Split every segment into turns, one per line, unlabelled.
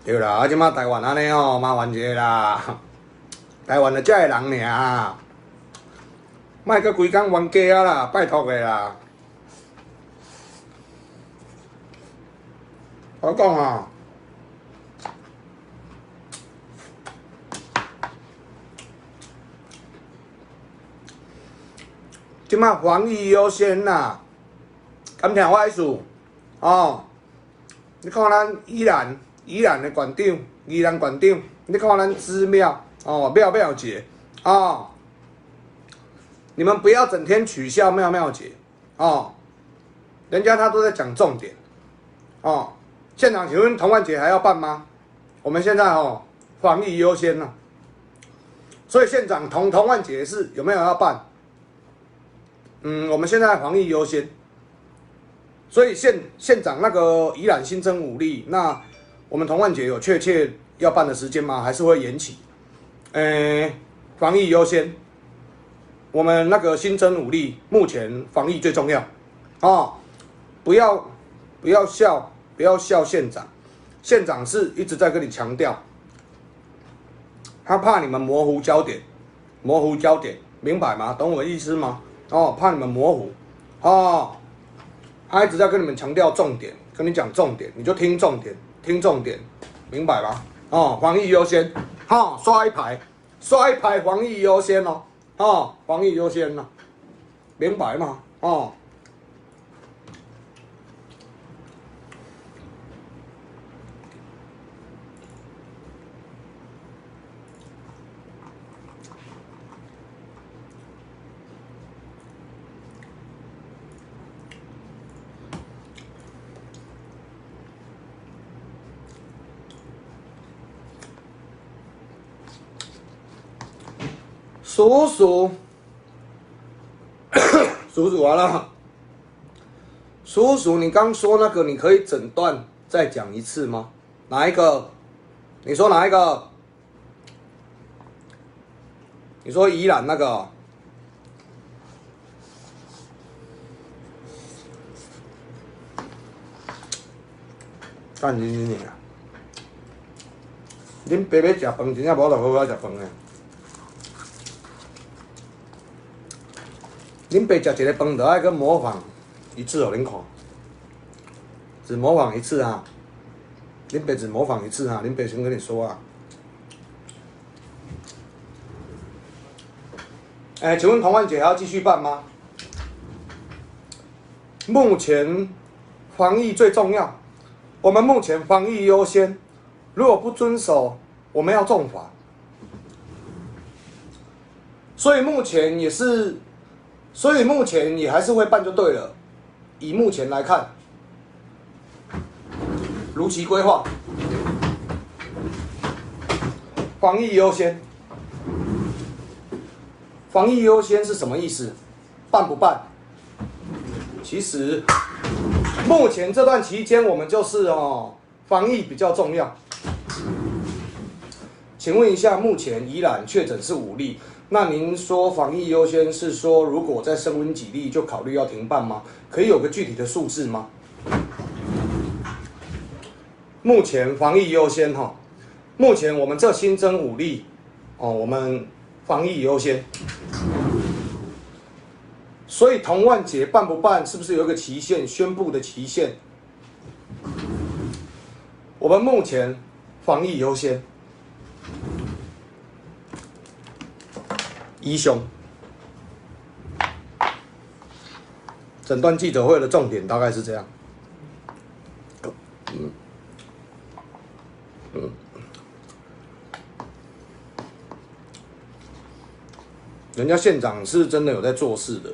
对啦，啊，即马台湾安尼吼，麻烦一个啦，台湾就遮个人尔，莫搁规工冤家啊啦，拜托个啦。我讲吼，即马防疫优先啦，敢听我意思？哦，你看咱宜兰的县长，宜兰县长，你看咱寺庙哦，庙节哦，你们不要整天取笑庙节哦，人家他都在讲重点哦。现场请问童玩节还要办吗？我们现在哦，防疫优先了，所以现场童玩节是有没有要办？我们现在防疫优先，所以县长那个宜兰新增5例，那我们童玩节有确切要办的时间吗？还是会延期？防疫优先，我们那个新增5例，目前防疫最重要哦，不要笑县长，县长是一直在跟你强调，他怕你们模糊焦点，明白吗？懂我的意思吗？哦，怕你们模糊，哦，他一直在跟你们强调重点，跟你讲重点，你就听重点，明白吗？哦，防疫优先，哦，刷一排，防疫优先哦，哦，防疫优先哦，明白吗？哦。叔叔完了，叔叔，你刚说那个，你可以整段再讲一次吗？哪一个？你说哪一个？你说宜兰那个哦？干你啊！恁爸要食饭，真正无就好好食饭诶。恁爸食一个饭，就爱去模仿一次互恁看，只模仿一次啊！恁爸只模仿一次啊！恁爸先跟你说啊。请问童玩节还要继续办吗？目前防疫最重要，我们目前防疫优先，如果不遵守，我们要重罚。所以目前也还是会办就对了。以目前来看，如期规划，防疫优先。防疫优先是什么意思？办不办？其实目前这段期间，我们就是防疫比较重要。请问一下，目前宜兰确诊是5例，那您说防疫优先是说，如果再升温几例就考虑要停办吗？可以有个具体的数字吗？目前防疫优先哈，目前我们这新增5例哦，我们防疫优先。所以童玩节办不办，是不是有一个期限？宣布的期限？我们目前防疫优先。一兄，整段记者会的重点大概是这样。人家县长是真的有在做事的。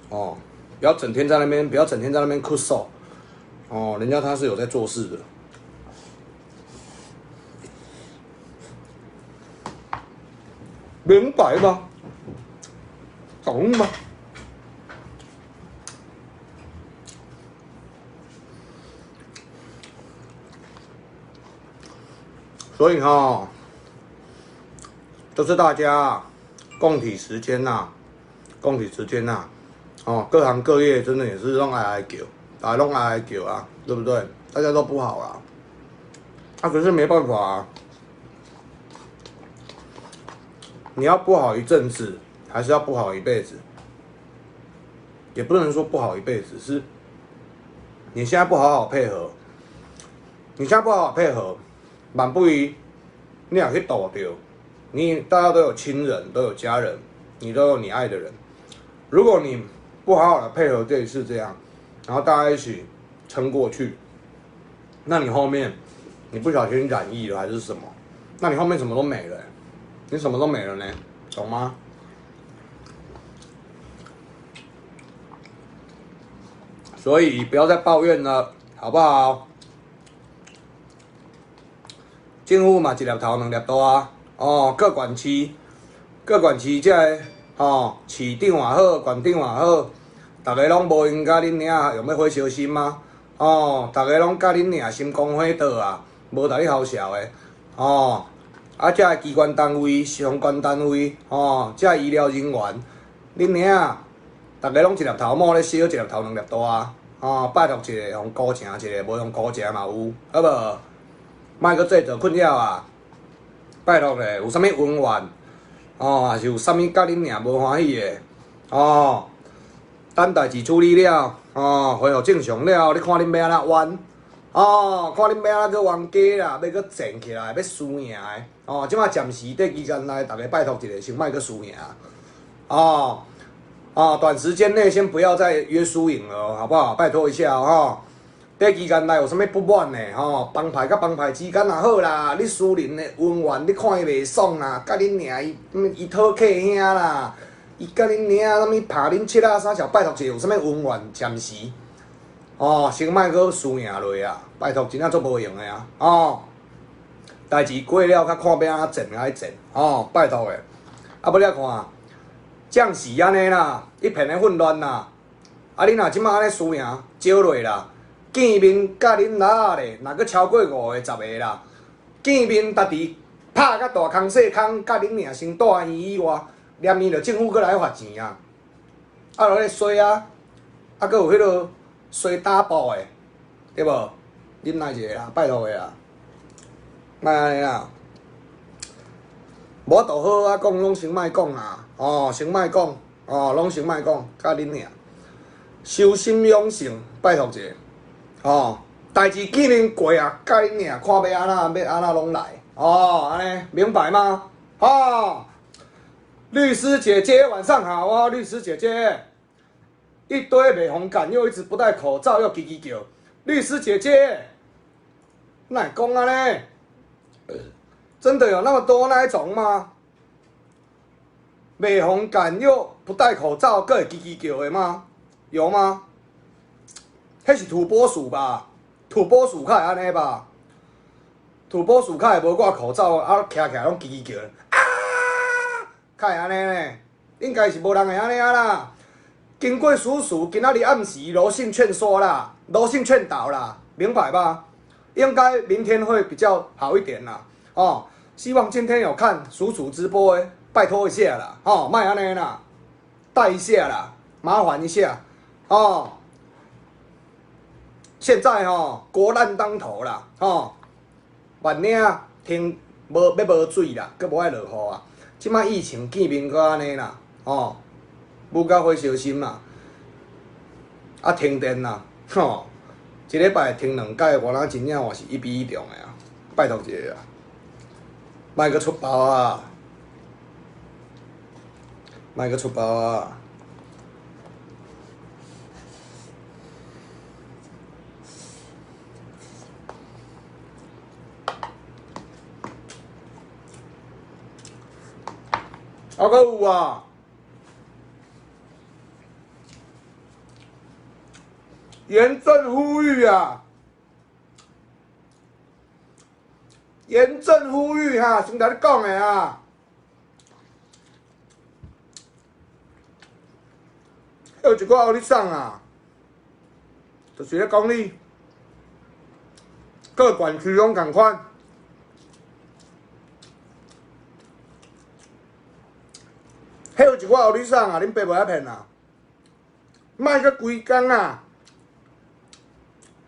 哦，不要整天在那边哭诉，哦，人家他是有在做事的，明白吗？懂吗？所以就是大家共体时间呐，哦，各行各业真的也是弄哀叫，啊，对不对？大家都不好啦。啊，可是没办法啊，你要不好一阵子，还是要不好一辈子？也不能说不好一辈子，是你现在不好好配合，你现在不好好配合，万不一你也去倒掉。你大家都有亲人，都有家人，你都有你爱的人。如果你不好好的配合这一次这样，然后大家一起撑过去，那你后面你不小心染疫了还是什么？那你后面什么都没了、欸，你什么都没了呢，懂吗？所以不要再抱怨了，好不好？政府嘛一粒头两粒大啊，哦，各管区这个市长也好，县长也好，大家拢无因甲恁娘用要火烧心吗？大家拢甲恁娘心肝火热啊，无甲你好笑的，这机关单位、相关单位，这医疗人员，恁娘，大家拢一粒头毛咧烧，一粒头两粒大啊，拜托一个用高正一个，无用高正嘛有，好无？莫搁制造困扰啊！拜托咧，有啥物恩怨，还是有啥物甲恁娘无欢喜的，等代志处理了，恢复正常了，你看恁要安怎冤，看恁要安怎去冤家啦，要搁站起来，要输赢的，即摆暂时在期间内，大家拜托一下，先莫搁输赢，短时间内先不要再约输赢了，好不好？拜托一下在期间内有啥物不满的帮派甲帮派之间也好啦，你私人的恩怨，你看伊袂爽啦，甲恁娘伊讨客兄啦，伊甲恁娘啥物拍恁七啊啥小，拜托一下有啥物恩怨，暂时先莫搁输赢落啊，拜托真正足无用的啊代志过了，较看要安怎整爱整拜托的，啊不了看，将士安尼啦，一片的混乱啦，你若即摆安尼输赢少落啦。见面甲恁老仔咧，若阁超过5个、10个啦，见面家己拍甲大空细空，甲恁娘先住院以外，连伊着政府阁来发钱啊！落咧衰啊，阁有迄落衰打补的，对无？忍耐一下啦，拜托的啦，莫安尼啦。无法度好啊讲，拢先莫讲啦，先莫讲，拢先莫讲，甲恁娘修心养性，拜托一下。代志见面过啊，甲恁娘看要安怎拢来，安尼明白吗？律师姐姐晚上好律师姐姐，一堆美红感又一直不戴口罩又叽叽叫，律师姐姐，哪会讲安尼？真的有那么多那一种吗？美红感又不戴口罩，阁会叽叽叫的吗？有吗？迄是土拨鼠吧？土拨鼠较会安尼吧？土拨鼠较会无挂口罩，徛起来拢叽叽叫，较会安尼呢？应该是无人会安尼啦。经过叔叔今仔日暗时柔性劝说啦，柔性劝导啦，明白吧？应该明天会比较好一点啦。希望今天有看叔叔直播的，拜托一下啦，莫安尼啦，带一下啦，麻烦一下，现在国难当头啦，万岭天要无水啦，阁无爱落雨啊。即摆疫情见面阁安尼啦，舞到火烧心啦，停电啦，一礼拜停2摆，我人真正话是1比1重的啊，拜托一下啊，莫阁出包啊，莫阁出包啊。阁有啊，严正呼吁啊，严正呼吁先甲你讲的啊，有一寡互你送啊，就是咧讲你各管区拢共款。迄有一寡互你送啊，恁爸无爱骗啊，莫阁规工啊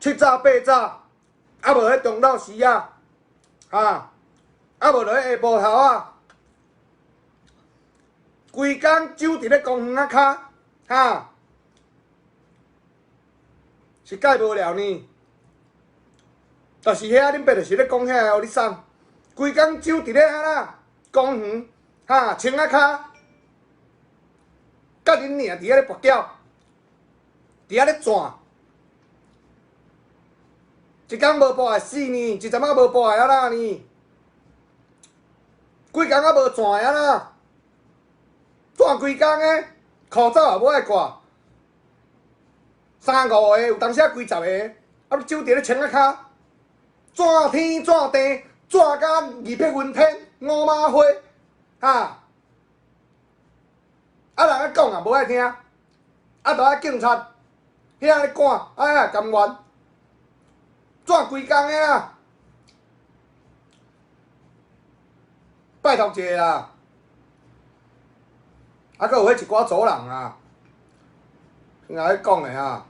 ，7早8早，无迄中昼时啊，啊，啊无就下晡头啊，规工走伫咧公园仔骹，哈，是解无了呢。但是遐恁爸就是咧讲遐个，互你送，规工走伫咧安那公园，哈，穿仔骹，甲恁娘伫遐咧跋筊，伫遐咧转。一工无跋会死呢，一阵仔无跋会啊啦呢，几工仔无转啊啦，转规工诶，裤罩也无爱挂，3、5个有当时啊几十个，啊你走伫咧穿仔骹，转天转地，转甲二撇云天，五马花，哈，啊人咧讲也无爱听，啊就爱警察遐咧赶，哎甘愿。转规工的啦，拜托一下啦！啊，搁有迄一寡组人啊，听我咧讲的啊，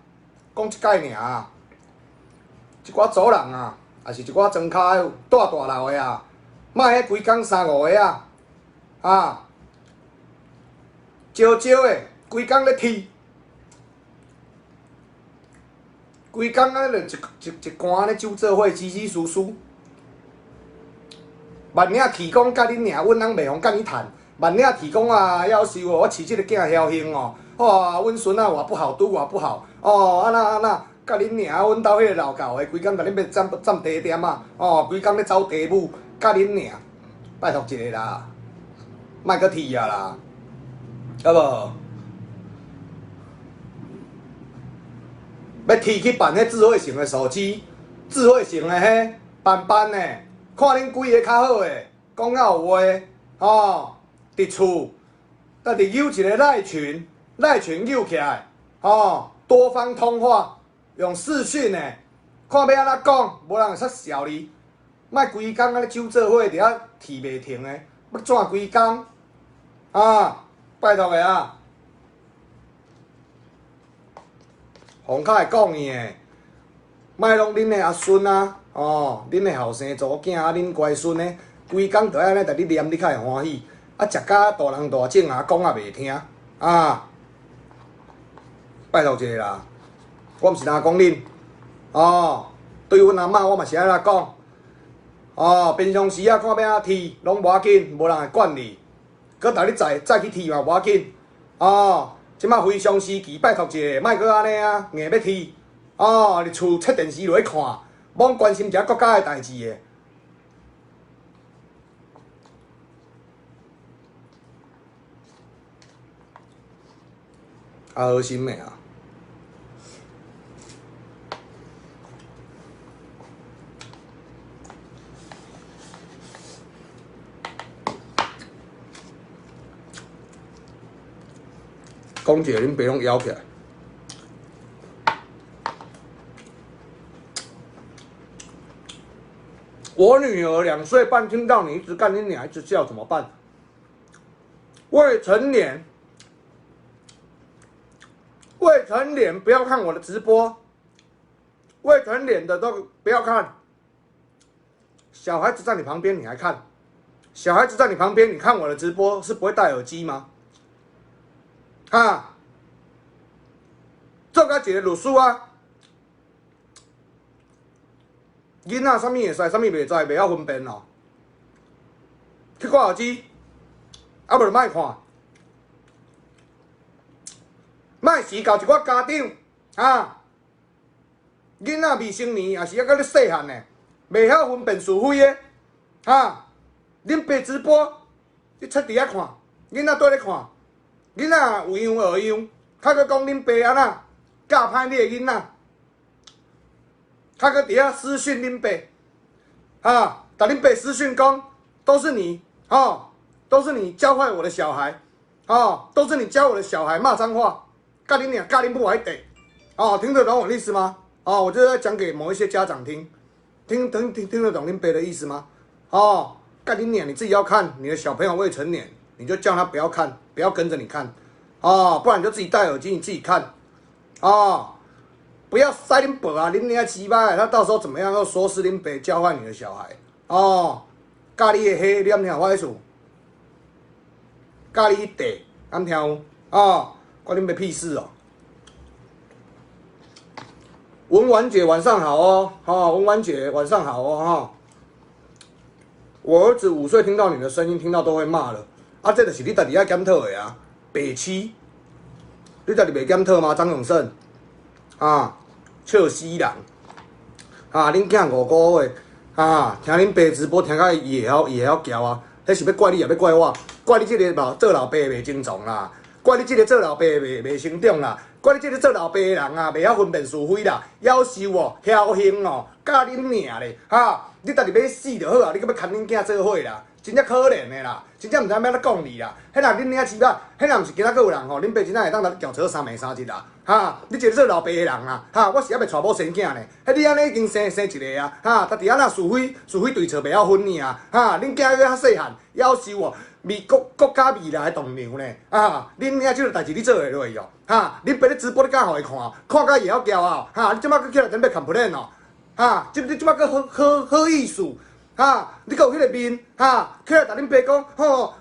讲一解尔，一寡组人啊，也是一寡庄脚住大楼的啊，莫迄规工3、5个啊，啊，少少的，规工咧踢。规工啊，就一竿咧酒做伙，稀稀疏疏。万领提讲甲恁娘，阮人袂用甲你趁。万领提讲啊，夭寿哦，我饲即个囝侥幸哦，哇，阮孙啊偌不好，拄偌不好，哦，安那，甲恁娘，阮兜迄个老狗的，规工甲恁要占地点啊，哦，规工咧走地母，甲恁娘，拜托一下啦，莫阁提啊啦，好无？要提去办迄智慧型的手机，智慧型的迄办的，看恁几个较好诶，讲较有话，吼，伫厝，家己揪一个赖群揪起来，吼，多方通话，用视讯诶，看要安怎讲，无人会煞笑你，莫规工安尼揪做伙，伫遐提袂停诶，要怎规工？啊，拜托个啊！洪较会讲伊诶，莫拢恁诶阿孙啊，哦，恁诶后生祖囝啊，恁乖孙诶，规工都安尼逐日念，你较会欢喜。啊，食甲大人大种啊，讲也袂听啊！拜托一下啦，我毋是呾讲恁，哦，对阮阿嬷我嘛是安尼讲，哦，平常时啊看要安怎踢，拢无要紧，无人会管你。搁逐日再去踢嘛无要紧，哦。即摆非常时期，拜托一下，莫搁安尼啊，硬要踢，哦，入厝切电视落去看，罔关心一下国家的代志的。啊，恶心的啊！讲一个恁爸拢摇起来。我女儿2岁半，听到你一直干你娘，一直叫怎么办？未成年不要看我的直播，未成年的都不要看。小孩子在你旁边你还看？小孩子在你旁边，你看我的直播是不会戴耳机吗？啊，做甲一个律师啊！囡仔啥物会使，啥物袂使，袂晓分辨哦。去挂耳机，啊无就莫看，莫时到一寡家长啊，囡仔未成年，也是还搁咧细汉呢，袂晓分辨是非的，啊，恁爸直播，你出伫遐看，囡仔倒咧看。囡仔有样学样，较搁讲恁爸安怎教歹你的囡仔，较搁伫遐私讯恁爸，啊，甲恁爸私讯讲，都是你，哦，都是你教坏我的小孩，哦，都是你教我的小孩骂脏话，甲恁娘甲恁母还得，哦，听得懂我的意思吗？哦，我就在讲给某一些家长听，听得懂恁爸的意思吗？哦，甲恁娘你自己要看，你的小朋友未成年。你就叫他不要看，不要跟着你看，哦，不然你就自己戴耳机，你自己看，哦，不要塞恁爸啊，恁娘鸡巴，他到时候怎么样又说是恁爸教坏你的小孩，哦，咖喱的黑，你敢听我意思？咖喱茶，敢听有？哦，关你们屁事哦！文婉姐晚上好哦，文婉姐晚上好哦，我儿子5岁听到你的声音，听到都会骂了。啊，这就是你家己爱检讨的啊，白痴！你家己袂检讨吗？张永胜啊，笑死人！啊，恁囝5个月啊，听恁爸直播听到伊会晓叫啊，迄是要怪你也要怪我，怪你这个做老爸袂精壮啦，怪你这个做老爸袂成长啦。怪你这个做老爸的人啊，袂晓分辨是非啦，夭寿哦，侥幸哦，教恁命咧，你家己要死就好啊，你搁要牵恁囝做伙啦，真正可怜的啦，真正毋知影要怎讲你啦。迄若恁领饲肉，迄若毋是今仔个有人吼，恁爸真正会当来轿车3暝3日啦，你一个做老爸的人啊，我是还袂娶某生囝呢，你安尼已经生一个啊，家己安那是非对错袂晓分尔啊，恁囝还较细汉，夭寿哦。国家未来的栋梁呢？恁遐即个代志你做会落去哦？恁爸咧直播你敢互伊看？看甲会晓骄傲？你即摆佫起来准备 complain 哦？即摆佫好意思？你佫有迄个面？起来甲恁爸讲吼，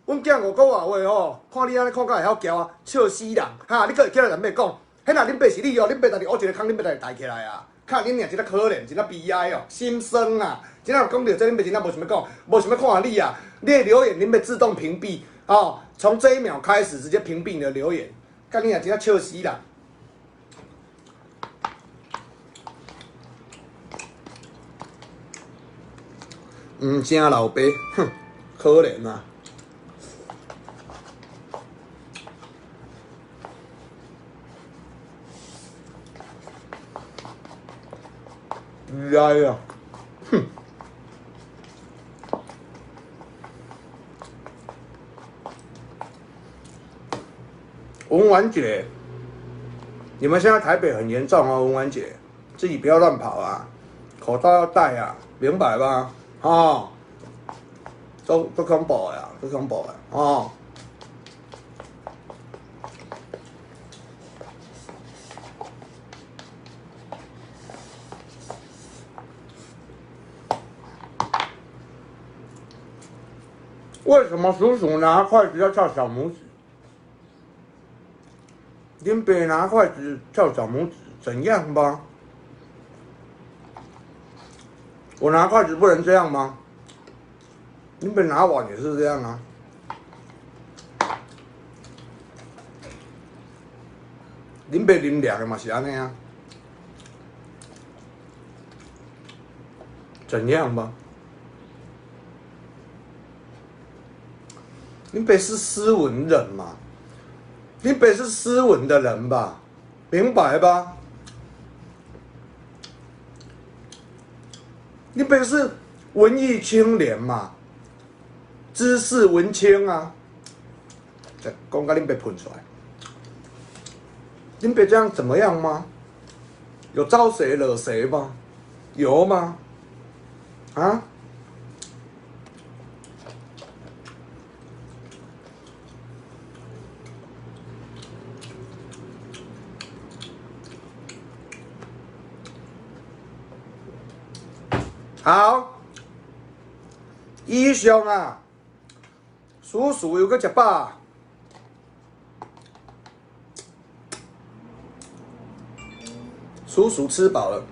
阮囝5个月吼，看你安尼看甲会晓骄傲，笑死人！你佫会起来准备讲？迄若恁爸是你哦，恁爸家己挖一个坑，恁爸家己抬起来啊！看恁娘真正可怜，真正悲哀哦，心酸啊！真正讲到这，恁爸真正无想要讲，无想要看你啊！你的留言恁要自动屏蔽哦，从这一秒开始直接屏蔽你的留言，干你娘真正笑死啦！正老爸，哼，可怜啊！哀啊！哼！文婉姐，你们现在台北很严重哦，文婉姐，自己不要乱跑啊，口罩要戴啊，明白吗？都恐怖的啊，都恐怖的哦。为什么叔叔拿筷子要翘小拇指？恁爸拿筷子翘小拇指，怎样吧？我拿筷子不能这样吗？恁爸拿碗也是这样啊。恁爸啉凉的嘛是安尼啊。怎样吧？恁爸是斯文人嘛？恁爸是斯文的人吧？明白吧？恁爸是文艺青年嘛？知识文青啊！讲甲恁爸喷出来，恁爸这样怎么样吗？有招谁惹谁吗？有吗？好，医生啊，叔叔又搁食饱。叔叔吃饱了，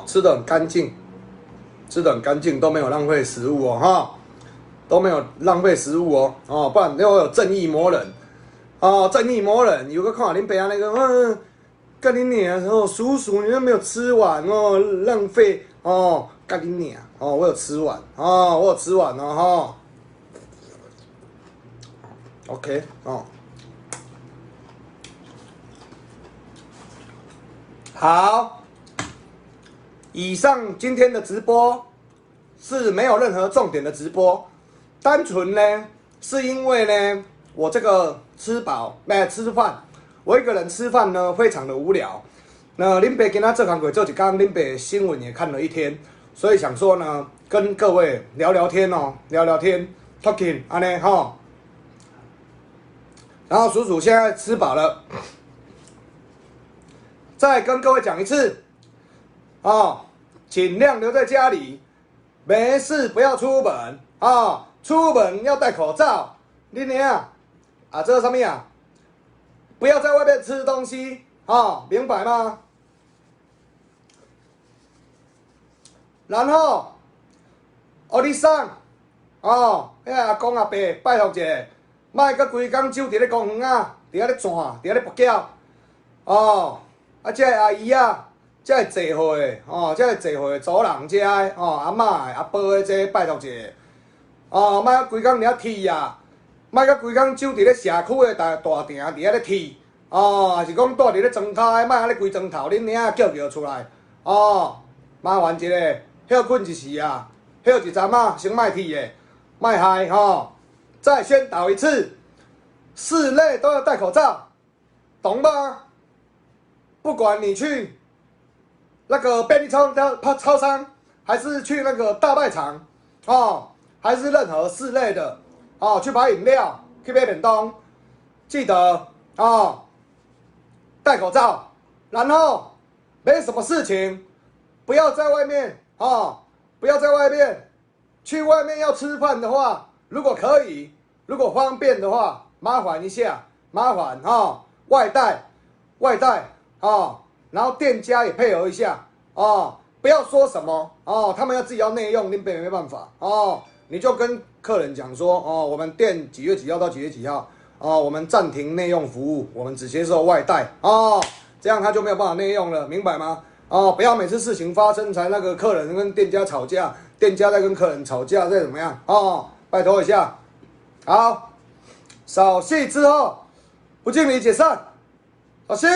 吃得很干净，都没有浪费食物哦，都没有浪费食物哦，不然又有正义魔人，正义魔人，有个看恁爸那个，干你娘叔叔你都没有吃完哦，浪费哦，干你娘我有吃完我有吃完哦，OK 好，以上今天的直播是没有任何重点的直播，单纯呢是因为呢我这个吃饭，我一个人吃饭呢非常的无聊。那恁爸今仔做工过做一天，恁爸新闻也看了一天，所以想说呢跟各位聊聊天，talking 安尼然后叔叔现在吃饱了。再跟各位讲一次，尽量留在家里，没事不要出门啊，出门要戴口罩。你娘啊，这是什么啊？不要在外面吃东西啊，明白吗？然后，你送哦，迄阿公阿伯拜托者，莫搁规工守伫咧公园啊，伫遐咧转，伫遐咧跋筊。哦，遮个阿姨啊，遮个聚会哦，遮个聚会祖人遮个哦，阿嬷的、阿婆的这拜托者。哦，莫搁规工伫遐踢啊，莫搁规工守伫咧社区的大埕伫遐咧踢。哦，也是讲住伫咧庄脚的，莫安尼规庄头，恁娘叫出来。哦，麻烦一下，休困一时啊，休一阵仔，先莫踢的，莫害吼。再宣导一次，室内都要戴口罩，懂吗？不管你去那个便利超商，还是去那个大卖场，哦，还是任何室内的，哦，去买饮料，去买便当，记得哦。戴口罩，然后没什么事情，不要在外面哦，不要在外面。去外面要吃饭的话，如果可以，如果方便的话，麻烦一下，麻烦哦，外带哦，然后店家也配合一下哦，不要说什么哦，他们要自己要内用，你没办法哦，你就跟客人讲说哦，我们店几月几号到几月几号。哦，我们暂停内用服务，我们只接受外带哦，这样他就没有办法内用了，明白吗？哦，不要每次事情发生才那个客人跟店家吵架，店家在跟客人吵架，再怎么样哦，拜托一下。好，扫戏之后不敬礼解散，扫戏。